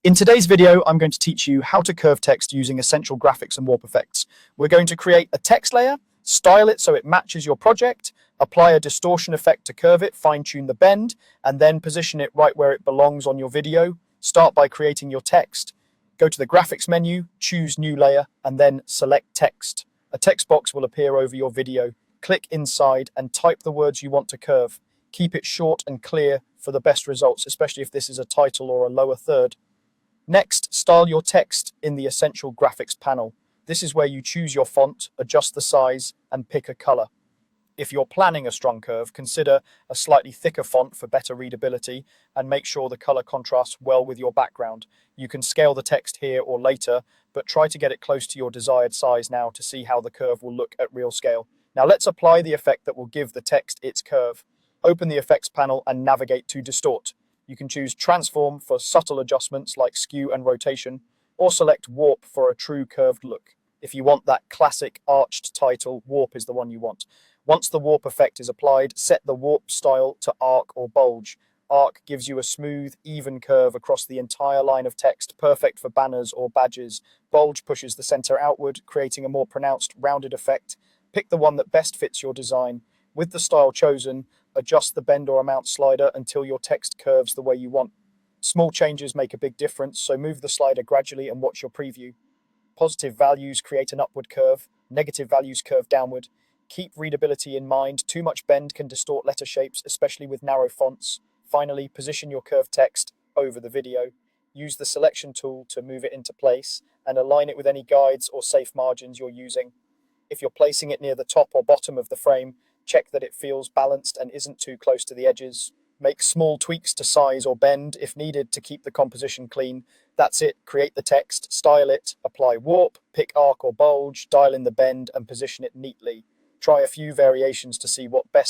In today's video, I'm going to teach you how to curve text using essential graphics and warp effects. We're going to create a text layer, style it so it matches your project, apply a distortion effect to curve it, fine-tune the bend, and then position it right where it belongs on your video. Start by creating your text. Go to the graphics menu, choose new layer, and then select text. A text box will appear over your video. Click inside and type the words you want to curve. Keep it short and clear for the best results, especially if this is a title or a lower third. Next, style your text in the Essential Graphics panel. This is where you choose your font, adjust the size, and pick a color. If you're planning a strong curve, consider a slightly thicker font for better readability and make sure the color contrasts well with your background. You can scale the text here or later, but try to get it close to your desired size now to see how the curve will look at real scale. Now let's apply the effect that will give the text its curve. Open the effects panel and navigate to Distort. You can choose Transform for subtle adjustments like skew and rotation, or select Warp for a true curved look. If you want that classic arched title, Warp is the one you want. Once the warp effect is applied, set the warp style to arc or bulge. Arc gives you a smooth, even curve across the entire line of text, perfect for banners or badges. Bulge pushes the center outward, creating a more pronounced, rounded effect. Pick the one that best fits your design. With the style chosen, adjust the bend or amount slider until your text curves the way you want. Small changes make a big difference, so move the slider gradually and watch your preview. Positive values create an upward curve, negative values curve downward. Keep readability in mind. Too much bend can distort letter shapes, especially with narrow fonts. Finally, position your curved text over the video. Use the selection tool to move it into place and align it with any guides or safe margins you're using. If you're placing it near the top or bottom of the frame, check that it feels balanced and isn't too close to the edges. Make small tweaks to size or bend if needed to keep the composition clean. That's it. Create the text, style it, apply warp, pick arc or bulge, dial in the bend, and position it neatly. Try a few variations to see what best